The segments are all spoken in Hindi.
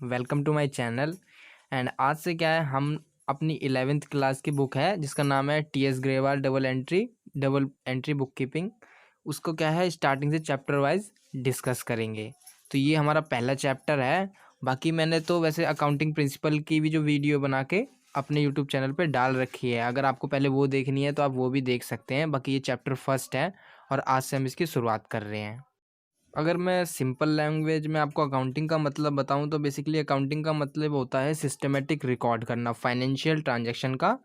Welcome to my channel. And आज से क्या है, हम अपनी 11th क्लास की बुक है जिसका नाम है T.S.. Grewal double entry book keeping. उसको क्या है, स्टार्टिंग से चैप्टर वाइज डिस्कस करेंगे। तो ये हमारा पहला चैप्टर है। बाकी मैंने तो वैसे अकाउंटिंग प्रिंसिपल की भी जो वीडियो बना के अपने यूट्यूब चैनल पे डाल रखी है, अगर आपको पहले वो देखनी है तो आप वो भी देख सकते हैं। बाकी ये चैप्टर फर्स्ट है और आज से हम इसकी शुरुआत कर रहे हैं। अगर मैं सिंपल लैंग्वेज में आपको अकाउंटिंग का मतलब बताऊं तो बेसिकली अकाउंटिंग का मतलब होता है सिस्टमेटिक रिकॉर्ड करना, फाइनेंशियल ट्रांजैक्शन का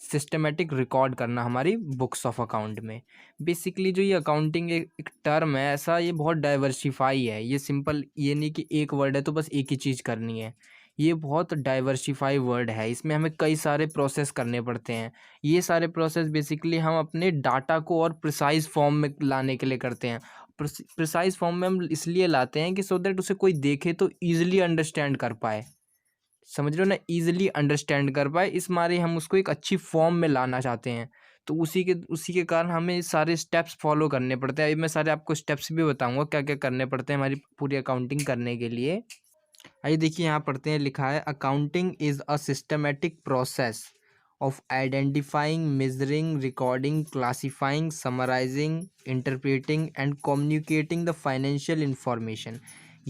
सिस्टमेटिक रिकॉर्ड करना हमारी बुक्स ऑफ अकाउंट में। बेसिकली जो ये अकाउंटिंग एक टर्म है, ऐसा ये बहुत डाइवर्सिफाई है। ये सिंपल ये नहीं कि एक वर्ड है तो बस एक ही चीज़ करनी है। ये बहुत डाइवर्सिफाई वर्ड है, इसमें हमें कई सारे प्रोसेस करने पड़ते हैं। ये सारे प्रोसेस बेसिकली हम अपने डाटा को और प्रिसाइज फॉर्म में लाने के लिए करते हैं। प्रिसाइज फॉर्म में हम इसलिए लाते हैं कि सो दैट उसे कोई देखे तो ईजिली अंडरस्टैंड कर पाए। समझ रहे हो ना, ईजिली अंडरस्टैंड कर पाए, इस मारे हम उसको एक अच्छी फॉर्म में लाना चाहते हैं। तो उसी के कारण हमें सारे स्टेप्स फॉलो करने पड़ते हैं। अभी मैं सारे आपको स्टेप्स भी बताऊंगा क्या क्या करने पड़ते हैं हमारी पूरी अकाउंटिंग करने के लिए। आइए देखिए, यहाँ पढ़ते हैं, लिखा है accounting is a systematic process of identifying, measuring, recording, classifying, summarizing, interpreting and communicating the financial information।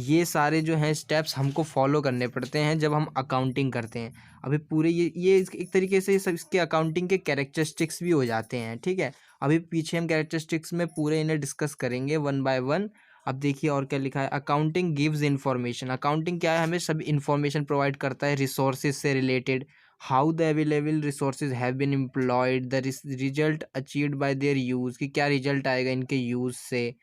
ये सारे जो हैं स्टेप्स हमको फॉलो करने पड़ते हैं जब हम अकाउंटिंग करते हैं। अभी पूरे ये एक तरीके से सब इसके अकाउंटिंग के कैरेक्टरिस्टिक्स भी हो जाते हैं, ठीक है। अभी पीछे हम कैरेक्टरिस्टिक्स में पूरे इन्हें डिस्कस करेंगे वन बाय वन। अब देखिए और क्या लिखा है, अकाउंटिंग गिव्स इंफॉर्मेशन। अकाउंटिंग क्या है, हमें सब इंफॉर्मेशन प्रोवाइड करता है रिसोर्सेज से related. How the available resources have been employed, the result achieved by their use, कि क्या रिजल्ट आएगा इनके यूज़ से।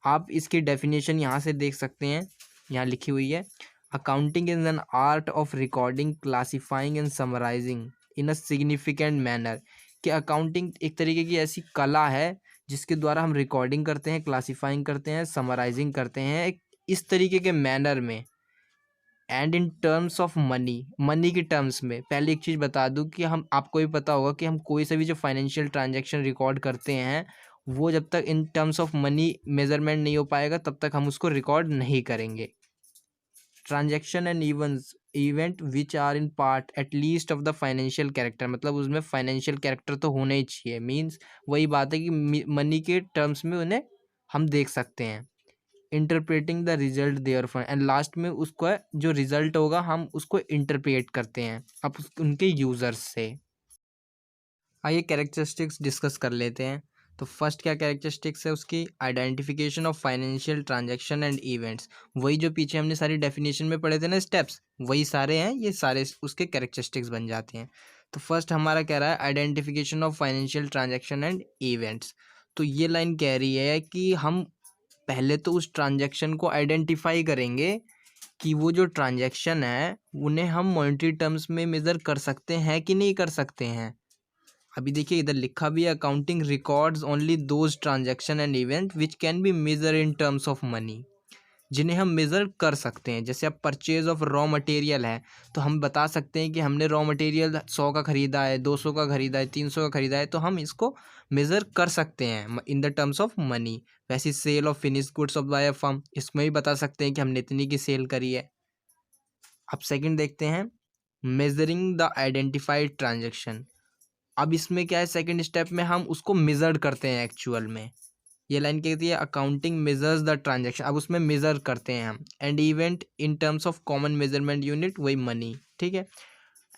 आप इसकी डेफिनेशन यहाँ से देख सकते हैं, यहाँ लिखी हुई है, accounting is an art of recording, classifying and summarising in a significant manner. कि अकाउंटिंग एक तरीके की ऐसी कला है जिसके द्वारा हम रिकॉर्डिंग करते हैं, क्लासीफाइंग करते हैं, समराइजिंग करते हैं एक इस तरीके के मैनर में। And in terms of money के टर्म्स में, पहले एक चीज़ बता दूं कि हम आपको भी पता होगा कि हम कोई सा भी जो फाइनेंशियल ट्रांजैक्शन रिकॉर्ड करते हैं वो जब तक इन टर्म्स ऑफ मनी मेजरमेंट नहीं हो पाएगा तब तक हम उसको रिकॉर्ड नहीं करेंगे। Transaction and event which are in part at least of the financial character, मतलब उसमें फाइनेंशियल कैरेक्टर तो होना ही चाहिए। मीन्स वही बात है कि मनी के टर्म्स में उन्हें हम देख सकते हैं। Interpreting the result therefore, and last में उसका जो रिजल्ट होगा हम उसको इंटरप्रेट करते हैं अब उनके यूजर्स से। आइए कैरेक्टरिस्टिक्स डिस्कस कर लेते हैं। तो फर्स्ट क्या कैरेक्टरिस्टिक्स है उसकी, identification of financial transaction and events. वही जो पीछे हमने सारी डेफिनेशन में पढ़े थे ना स्टेप्स, वही सारे हैं, ये सारे उसके कैरेक्टरिस्टिक्स बन जाते हैं। तो फर्स्ट हमारा कह रहा है identification of financial transaction and events. तो ये लाइन कह रही है कि हम पहले तो उस ट्रांजैक्शन को आइडेंटिफाई करेंगे कि वो जो ट्रांजैक्शन है उन्हें हम मॉनेटरी टर्म्स में मेज़र कर सकते हैं कि नहीं कर सकते हैं। अभी देखिए इधर लिखा भी है, accounting records only those transaction and event which can be measure in terms of money, जिन्हें हम मेज़र कर सकते हैं। जैसे अब परचेज ऑफ रॉ मटेरियल है तो हम बता सकते हैं कि हमने रॉ मटेरियल 100 का ख़रीदा है, 200 का ख़रीदा है, 300 का ख़रीदा है, तो हम इसको मेज़र कर सकते हैं in the terms of money. वैसे sale of finish goods of by a firm, इसमें भी बता सकते हैं कि हमने इतनी की सेल करी है। अब सेकंड देखते हैं, मेजरिंग द आइडेंटिफाइड ट्रांजेक्शन। अब इसमें क्या है, सेकंड स्टेप में हम उसको मेजर करते हैं एक्चुअल में। ये लाइन कहती है अकाउंटिंग मेजर्स द ट्रांजैक्शन, अब उसमें मेजर करते हैं हम। And event in terms of common measurement unit, वही मनी, ठीक है।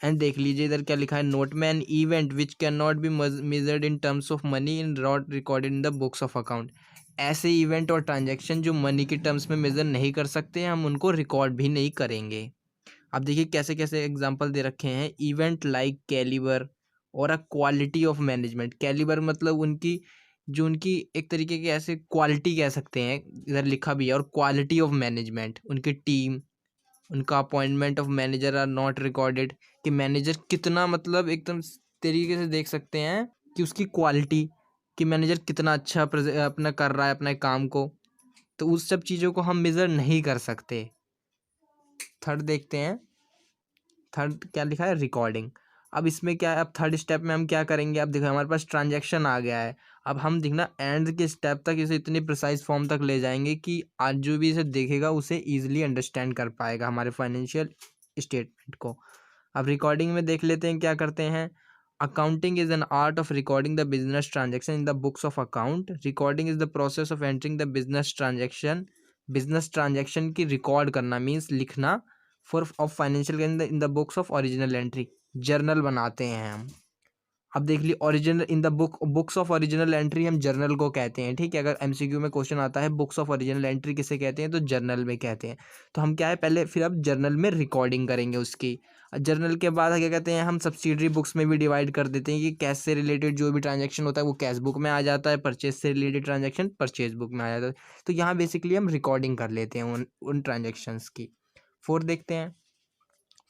एंड देख लीजिए इधर क्या लिखा है, नोट में an event which can not be measured in terms of money in not recorded in the books of account. ऐसे इवेंट और ट्रांजैक्शन जो मनी के टर्म्स में मेजर नहीं कर सकते, हम उनको रिकॉर्ड भी नहीं करेंगे। अब देखिए कैसे कैसे एग्जांपल दे रखे हैं, इवेंट लाइक कैलिबर और a quality of management. Calibre मतलब उनकी एक तरीके की ऐसे क्वालिटी कह सकते हैं, इधर लिखा भी है, और क्वालिटी ऑफ मैनेजमेंट, उनकी टीम, उनका appointment of manager are not recorded, कि मैनेजर कितना मतलब एकदम तरीके से देख सकते हैं कि उसकी क्वालिटी, कि मैनेजर कितना अच्छा अपना कर रहा है अपने काम को, तो उस सब चीज़ों को हम मेज़र नहीं कर सकते। थर्ड देखते हैं, थर्ड क्या लिखा है, रिकॉर्डिंग। अब इसमें क्या है, अब थर्ड स्टेप में हम क्या करेंगे, अब देखो हमारे पास ट्रांजैक्शन आ गया है। अब हम देखना एंड के स्टेप तक इसे इतनी प्रिसाइज फॉर्म तक ले जाएंगे कि आज जो भी इसे देखेगा उसे ईजिली अंडरस्टैंड कर पाएगा हमारे फाइनेंशियल स्टेटमेंट को। अब रिकॉर्डिंग में देख लेते हैं क्या करते हैं। Accounting is an art of recording the business transaction in the books of account. Recording is the process of entering the business transaction. Business transaction की रिकॉर्ड करना मीन्स लिखना for of financial in the books of original entry. Journal बनाते हैं हम। अब देख ली original in the books of original entry हम जर्नल को कहते हैं, ठीक है। अगर एमसीक्यू में क्वेश्चन आता है बुक्स ऑफ ओरिजिनल एंट्री किसे कहते हैं, तो जर्नल में कहते हैं। तो हम क्या है पहले फिर अब जर्नल में रिकॉर्डिंग करेंगे उसकी। जर्नल के बाद क्या कहते हैं, हम सब्सिडरी बुक्स में भी डिवाइड कर देते हैं कि कैश से रिलेटेड जो भी ट्रांजेक्शन होता है वो कैश बुक में आ जाता है, परचेज से रिलेटेड ट्रांजेक्शन परचेज बुक में आ जाता है। तो यहाँ बेसिकली हम रिकॉर्डिंग कर लेते हैं उन ट्रांजेक्शन्स की। फोर्थ देखते हैं।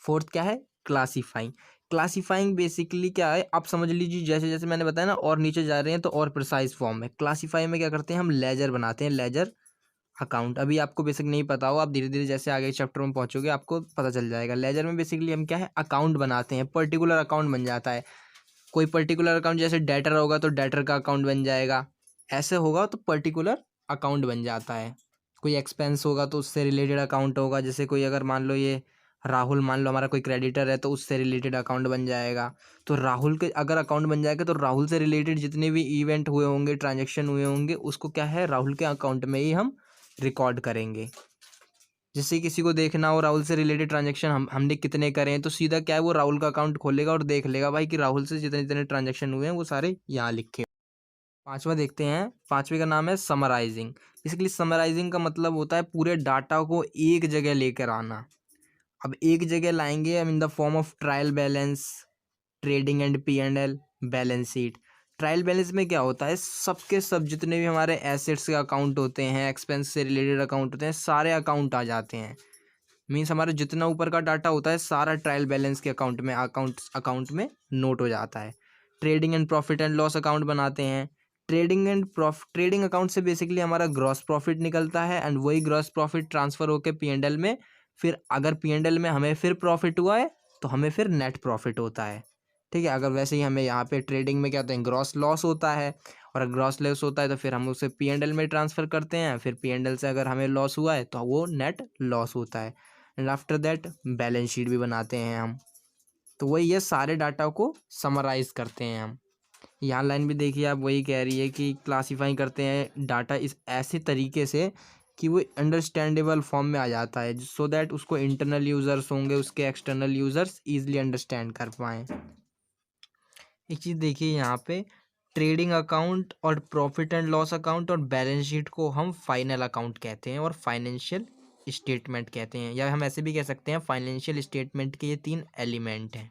फोर्थ क्या है, क्लासीफाइंग। क्लासीफाइंग बेसिकली क्या है, आप समझ लीजिए जैसे जैसे मैंने बताया ना और नीचे जा रहे हैं तो और प्रिसाइज फॉर्म में। क्लासीफाई में क्या करते हैं, हम लेजर बनाते हैं, लेजर अकाउंट। अभी आपको बेसिक नहीं पता हो, आप धीरे धीरे जैसे आगे चैप्टर में पहुंचोगे आपको पता चल जाएगा। लेजर में बेसिकली हम क्या है अकाउंट बनाते हैं, पर्टिकुलर अकाउंट बन जाता है। कोई पर्टिकुलर अकाउंट जैसे डेटर होगा तो डेटर का अकाउंट बन जाएगा, ऐसे होगा तो पर्टिकुलर अकाउंट बन जाता है। कोई एक्सपेंस होगा तो उससे रिलेटेड अकाउंट होगा, जैसे कोई अगर मान लो ये राहुल, मान लो हमारा कोई क्रेडिटर है तो उससे रिलेटेड अकाउंट बन जाएगा। तो राहुल के अगर अकाउंट बन जाएगा तो राहुल से रिलेटेड जितने भी इवेंट हुए होंगे, ट्रांजेक्शन हुए होंगे, उसको क्या है राहुल के अकाउंट में ही हम रिकॉर्ड करेंगे। जैसे किसी को देखना हो राहुल से रिलेटेड ट्रांजेक्शन हमने कितने करे हैं, तो सीधा क्या है वो राहुल का अकाउंट खोलेगा और देख लेगा भाई कि राहुल से जितने जितने ट्रांजेक्शन हुए हैं वो सारे यहाँ लिखे। पांचवा देखते हैं, पांचवे का नाम है समराइजिंग। बेसिकली समराइजिंग का मतलब होता है पूरे डाटा को एक जगह लेकर आना। अब एक जगह लाएंगे हम in the form of trial balance, trading and P&L, balance sheet. Trial balance में क्या होता है, सबके सब जितने भी हमारे एसेट्स के अकाउंट होते हैं, एक्सपेंस से रिलेटेड अकाउंट होते हैं, सारे अकाउंट आ जाते हैं। मीन्स हमारा जितना ऊपर का डाटा होता है सारा ट्रायल बैलेंस के अकाउंट में नोट हो जाता है। Trading and profit and loss account बनाते हैं। ट्रेडिंग अकाउंट से बेसिकली हमारा ग्रॉस प्रॉफिट निकलता है एंड वही ग्रॉस प्रॉफिट ट्रांसफर होकर P&L में। फिर अगर P&L में हमें फिर प्रॉफिट हुआ है तो हमें फिर नेट प्रॉफिट होता है, ठीक है। अगर वैसे ही हमें यहाँ पे ट्रेडिंग में क्या होता है ग्रॉस लॉस होता है, और अगर ग्रॉस लॉस होता है तो फिर हम उसे P&L में ट्रांसफ़र करते हैं। फिर P&L से अगर हमें लॉस हुआ है तो वो नेट लॉस होता है। And after that balance sheet भी बनाते हैं हम। तो वही ये सारे डाटा को समराइज करते हैं हम। यहाँ लाइन भी देखिए आप, वही कह रही है कि क्लासीफाई करते हैं डाटा इस ऐसे तरीके से कि वो अंडरस्टैंडेबल फॉर्म में आ जाता है, सो दैट उसको इंटरनल यूज़र्स होंगे उसके एक्सटर्नल यूज़र्स ईजिली अंडरस्टैंड कर पाएँ। एक चीज़ देखिए यहाँ पे, ट्रेडिंग अकाउंट और प्रॉफिट एंड लॉस अकाउंट और बैलेंस शीट को हम फाइनल अकाउंट कहते हैं और फाइनेंशियल स्टेटमेंट कहते हैं, या हम ऐसे भी कह सकते हैं फाइनेंशियल स्टेटमेंट के ये तीन एलिमेंट हैं,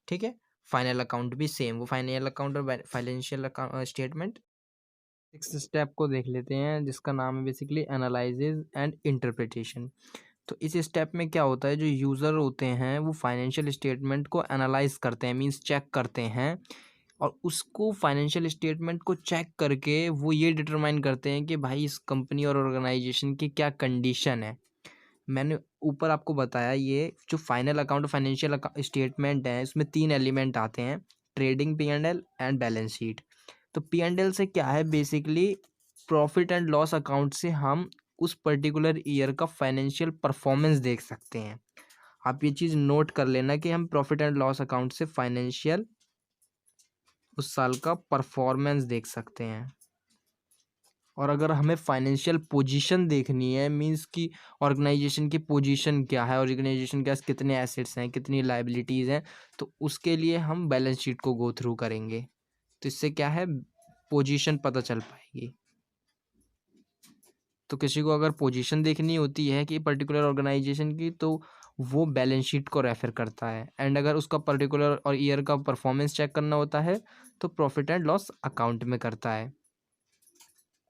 ठीक है। फाइनल अकाउंट भी सेम, वो फाइनल अकाउंट और फाइनेंशियल स्टेटमेंट। सिक्स स्टेप को देख लेते हैं जिसका नाम है बेसिकली एनालिसिस एंड इंटरप्रिटेशन। तो इस स्टेप में क्या होता है, जो यूज़र होते हैं वो फाइनेंशियल स्टेटमेंट को एनालाइज करते हैं, मींस चेक करते हैं। और उसको फाइनेंशियल स्टेटमेंट को चेक करके वो ये डिटरमाइन करते हैं कि भाई इस कंपनी और ऑर्गेनाइजेशन की क्या कंडीशन है। मैंने ऊपर आपको बताया ये जो फाइनल अकाउंट फाइनेंशियल स्टेटमेंट है इसमें तीन एलिमेंट आते हैं, trading, P&L and balance sheet. तो P&L से क्या है basically profit and loss account से हम उस पर्टिकुलर ईयर का फाइनेंशियल परफॉर्मेंस देख सकते हैं। आप ये चीज़ नोट कर लेना कि हम प्रॉफिट एंड लॉस अकाउंट से फाइनेंशियल उस साल का परफॉर्मेंस देख सकते हैं। और अगर हमें फाइनेंशियल पोजीशन देखनी है, मींस कि ऑर्गेनाइजेशन की पोजीशन क्या है, ऑर्गेनाइजेशन के पास कितने एसेट्स हैं, कितनी लाइबिलिटीज़ हैं, तो उसके लिए हम बैलेंस शीट को गो थ्रू करेंगे। तो इससे क्या है पोजीशन पता चल पाएगी। तो किसी को अगर पोजीशन देखनी होती है कि पर्टिकुलर ऑर्गेनाइजेशन की, तो वो बैलेंस शीट को रेफर करता है। एंड अगर उसका पर्टिकुलर और ईयर का परफॉर्मेंस चेक करना होता है तो प्रॉफिट एंड लॉस अकाउंट में करता है।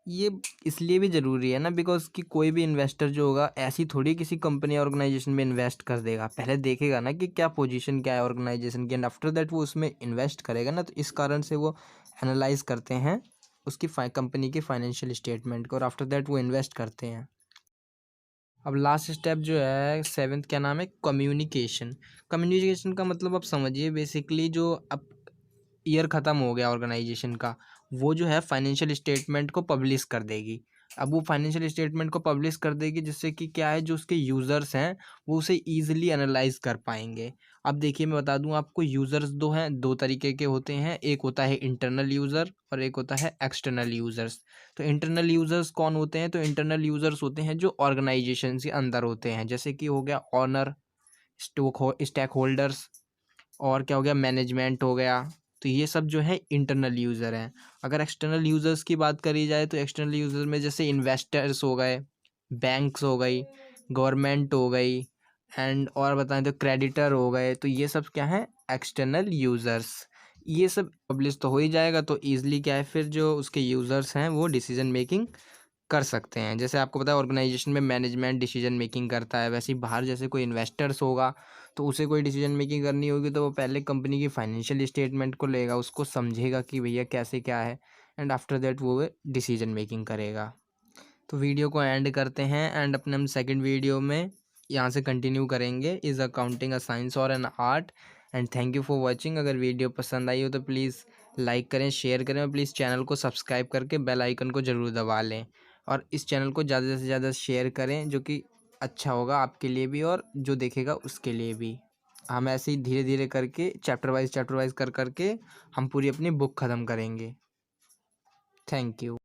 ये इसलिए भी ज़रूरी है ना, बिकॉज कि कोई भी इन्वेस्टर जो होगा ऐसी थोड़ी किसी कंपनी ऑर्गेनाइजेशन में इन्वेस्ट कर देगा, पहले देखेगा ना कि क्या पोजीशन क्या है ऑर्गेनाइजेशन की, एंड आफ्टर दैट वो उसमें इन्वेस्ट करेगा ना। तो इस कारण से वो एनालाइज करते हैं उसकी कंपनी की फाइनेंशियल स्टेटमेंट को, और आफ्टर दैट वो इन्वेस्ट करते हैं। अब लास्ट स्टेप जो है सेवेंथ, क्या नाम है, कम्युनिकेशन। कम्युनिकेशन का मतलब आप समझिए बेसिकली जो अब ईयर ख़त्म हो गया ऑर्गेनाइजेशन का, वो जो है फाइनेंशियल स्टेटमेंट को पब्लिश कर देगी। अब वो फाइनेंशियल स्टेटमेंट को पब्लिश कर देगी जिससे कि क्या है, जो उसके यूज़र्स हैं वो उसे ईजिली एनालाइज कर पाएंगे। अब देखिए मैं बता दूं आपको, यूज़र्स दो हैं, दो तरीके के होते हैं, एक होता है इंटरनल यूज़र और एक होता है एक्सटर्नल यूज़र्स। तो इंटरनल यूज़र्स कौन होते हैं, तो इंटरनल यूज़र्स होते हैं जो ऑर्गेनाइजेशन के अंदर होते हैं, जैसे कि हो गया ऑनर, स्टेक होल्डर्स, और क्या हो गया, मैनेजमेंट हो गया। तो ये सब जो है इंटरनल यूज़र हैं। अगर एक्सटर्नल यूज़र्स की बात करी जाए तो एक्सटर्नल यूज़र में जैसे इन्वेस्टर्स हो गए, बैंक्स हो गई, गवर्नमेंट हो गई, एंड और बताएं तो क्रेडिटर हो गए। तो ये सब क्या है, एक्सटर्नल यूज़र्स। ये सब पब्लिश तो हो ही जाएगा, तो ईजिली क्या है फिर जो उसके यूज़र्स हैं वो डिसीजन मेकिंग कर सकते हैं। जैसे आपको पता है ऑर्गेनाइजेशन में मैनेजमेंट डिसीजन मेकिंग करता है, वैसे ही बाहर जैसे कोई इन्वेस्टर्स होगा तो उसे कोई डिसीजन मेकिंग करनी होगी तो वो पहले कंपनी की फाइनेंशियल स्टेटमेंट को लेगा, उसको समझेगा कि भैया कैसे क्या है, एंड आफ्टर दैट वो डिसीजन मेकिंग करेगा। तो वीडियो को एंड करते हैं एंड अपने हम सेकंड वीडियो में यहाँ से कंटिन्यू करेंगे, इज़ अकाउंटिंग अ साइंस और an art. And thank you for watching. अगर वीडियो पसंद आई हो तो प्लीज़ लाइक करें, शेयर करें, और प्लीज़ चैनल को सब्सक्राइब करके बेल आइकन को ज़रूर दबा लें, और इस चैनल को ज़्यादा से ज़्यादा शेयर करें, जो कि अच्छा होगा आपके लिए भी और जो देखेगा उसके लिए भी। हम ऐसे ही धीरे धीरे करके चैप्टर वाइज कर करके हम पूरी अपनी बुक ख़त्म करेंगे। Thank you.